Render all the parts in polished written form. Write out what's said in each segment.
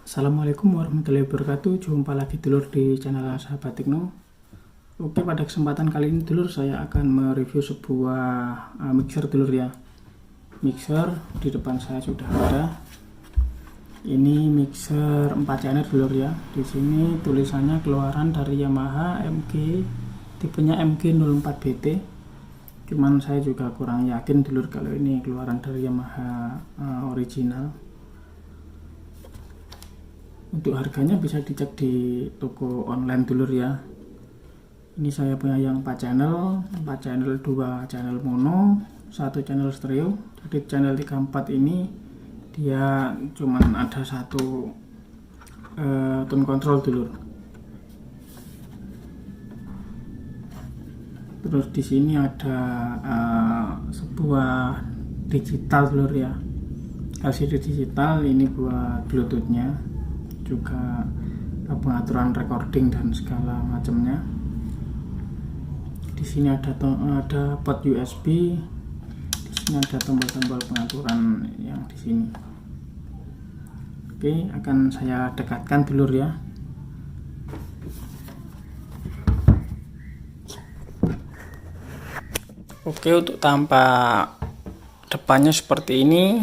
Assalamualaikum warahmatullahi wabarakatuh. Jumpa lagi dulur di channel Sahabat Tekno. Oke, pada kesempatan kali ini dulur saya akan mereview sebuah mixer dulur ya. Mixer di depan saya sudah ada. Ini mixer 4 channel dulur ya. Di sini tulisannya keluaran dari Yamaha MG, tipenya MG04BT. Cuman saya juga kurang yakin dulur kalau ini keluaran dari Yamaha original. Untuk harganya bisa dicek di toko online dulur ya. Ini saya punya yang 4 channel, 2 channel mono, 1 channel stereo. Jadi channel 34 ini dia cuman ada satu tone control dulur. Terus di sini ada sebuah digital dulur ya. LCD digital ini buat Bluetoothnya, juga pengaturan recording dan segala macamnya. Di sini ada port USB, di sini ada tombol-tombol pengaturan yang di sini. Oke, akan saya dekatkan dulur ya. Oke, untuk tampak depannya seperti ini.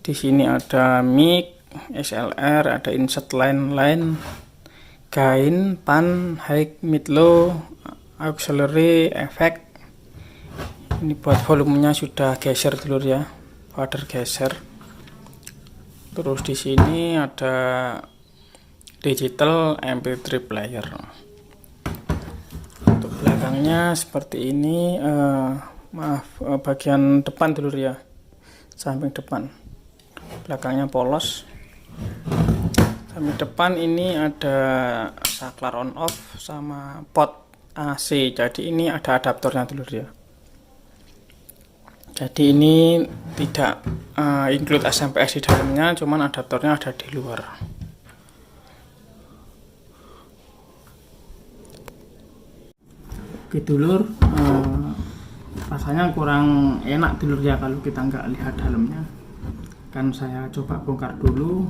Di sini ada mic, XLR, ada insert line, gain, pan, high, mid, low, auxiliary, efek. Ini buat volumenya sudah geser dulur ya, water geser. Terus di sini ada digital MP3 player. Untuk belakangnya seperti ini, bagian depan dulur ya, samping depan. Belakangnya polos. Samping depan ini ada saklar on off sama pot AC. Jadi ini ada adaptornya dulur ya. Jadi ini tidak include SMPS di dalamnya, cuman adaptornya ada di luar. Oke dulur, rasanya kurang enak dulur ya kalau kita nggak lihat dalamnya. Kan saya coba bongkar dulu.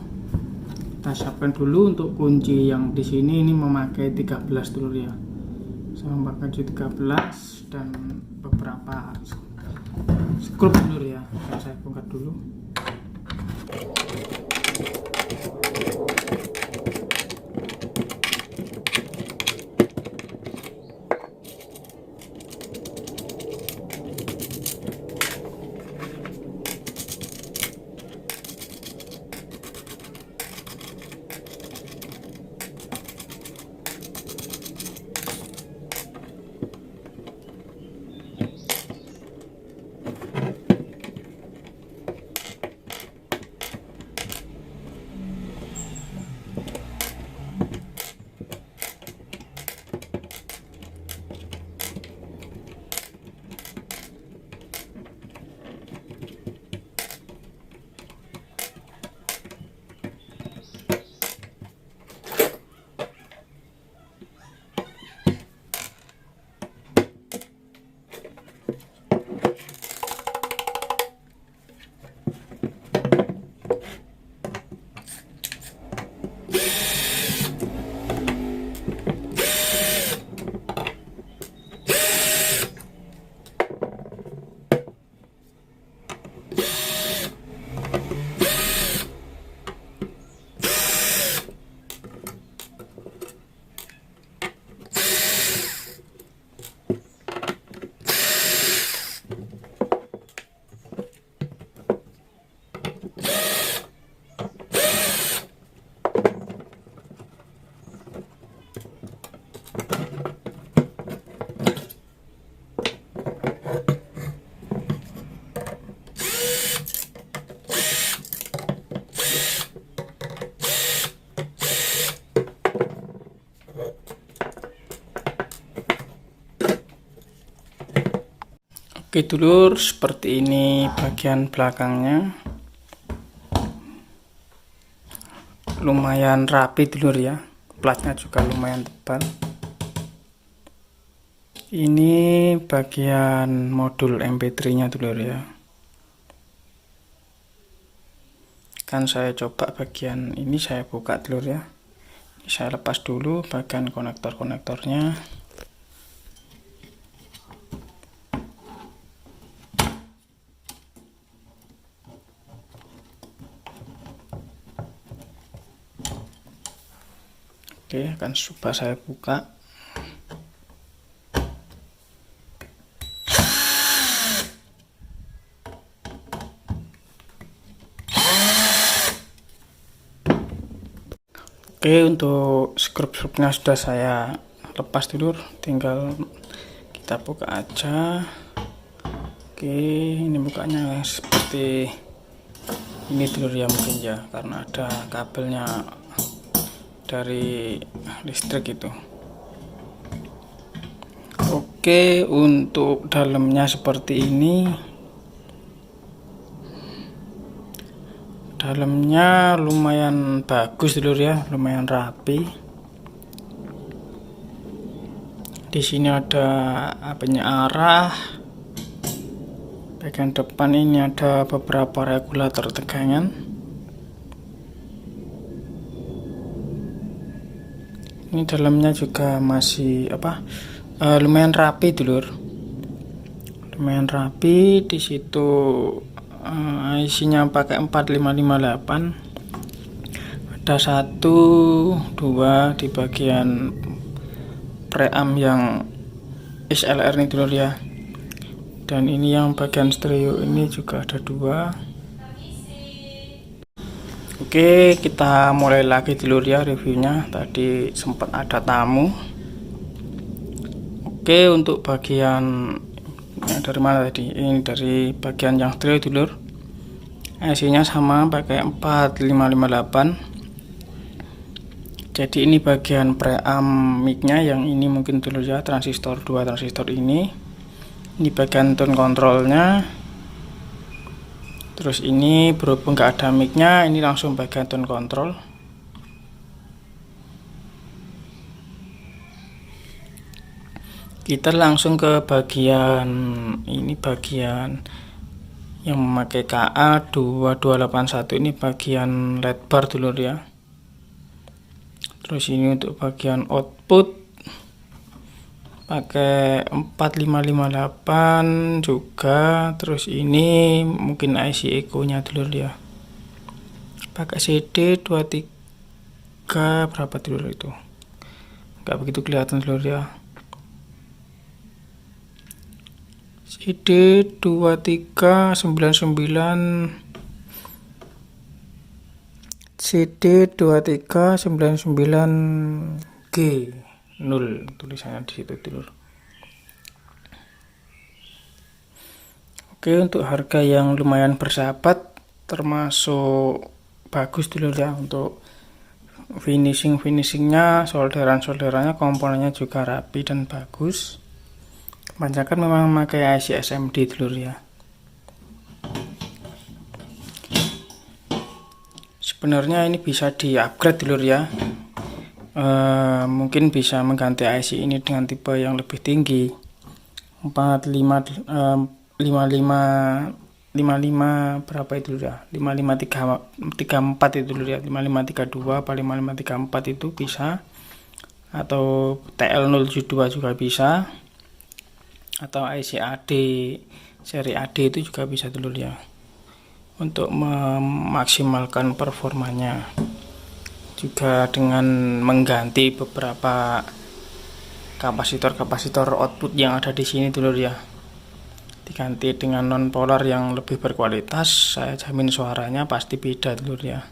Kita siapkan dulu untuk kunci yang di sini. Ini memakai 13 dulur ya. Saya memakai 13 dan beberapa skrup dulur ya. Akan saya bongkar dulu. Oke dulur, seperti ini bagian belakangnya. Lumayan rapi dulur ya, platnya juga lumayan tebal. Ini bagian modul MP3 nya dulur ya. Kan saya coba bagian ini, saya buka dulur ya. Saya lepas dulu bagian konektor-konektornya. Oke, akan coba saya buka. Oke, untuk skrup-skrupnya sudah saya lepas dulur, tinggal kita buka aja. Oke, ini bukanya seperti ini dulur ya, mungkin ya karena ada kabelnya dari listrik itu. Oke, untuk dalamnya seperti ini. Dalamnya lumayan bagus dulur ya, lumayan rapi. Di sini ada penyearah. Bagian depan ini ada beberapa regulator tegangan. Ini dalamnya juga masih lumayan rapi dulur. Lumayan rapi. Di situ IC-nya pakai 4558. Ada 1, 2 di bagian preamp yang XLR nih dulur ya. Dan ini yang bagian stereo ini juga ada 2. Oke, kita mulai lagi dulur ya reviewnya. Tadi sempat ada tamu. Oke, untuk bagian dari mana tadi? Ini dari bagian yang stereo dulur. IC-nya sama pakai 4558. Jadi ini bagian preamp mic-nya, yang ini mungkin dulur ya, transistor 2 transistor ini. Ini bagian tone controlnya. Terus ini berhubung nggak ada mic-nya, ini langsung bagian tone control. Kita langsung ke bagian ini, bagian yang memakai KA2281. Ini bagian LED bar dulur ya. Terus ini untuk bagian output pakai 4558 juga. Terus ini mungkin IC echo nya dulur ya, pakai CD 23 berapa dulur itu, nggak begitu kelihatan dulur ya. CD 2399, CD 2399G 0 tulisannya di situ dulur. Oke, untuk harga yang lumayan bersahabat, termasuk bagus dulur ya. Untuk finishingnya, solderannya, komponennya juga rapi dan bagus. Kebanyakan memang memakai IC SMD dulur ya. Sebenarnya ini bisa di upgrade dulur ya. Mungkin bisa mengganti IC ini dengan tipe yang lebih tinggi, 55 berapa itu ya, 5534 itu dulu ya, 5532 apa 5534 itu bisa, atau TL072 juga bisa, atau IC AD seri AD itu juga bisa dulu ya, untuk memaksimalkan performanya. Juga dengan mengganti beberapa kapasitor output yang ada di sini dulu ya, diganti dengan non polar yang lebih berkualitas, saya jamin suaranya pasti beda dulu ya.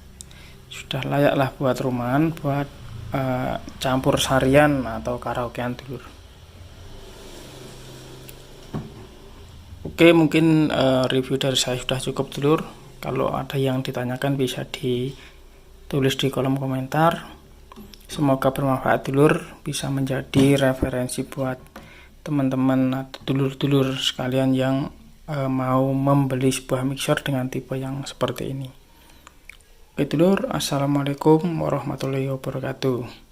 Sudah layak lah buat rumahan, buat campur sarian atau karaokean dulu. Oke, mungkin review dari saya sudah cukup dulur. Kalau ada yang ditanyakan bisa ditulis di kolom komentar. Semoga bermanfaat dulur, bisa menjadi referensi buat teman-teman atau dulur-dulur sekalian yang mau membeli sebuah mixer dengan tipe yang seperti ini. Oke dulur, assalamualaikum warahmatullahi wabarakatuh.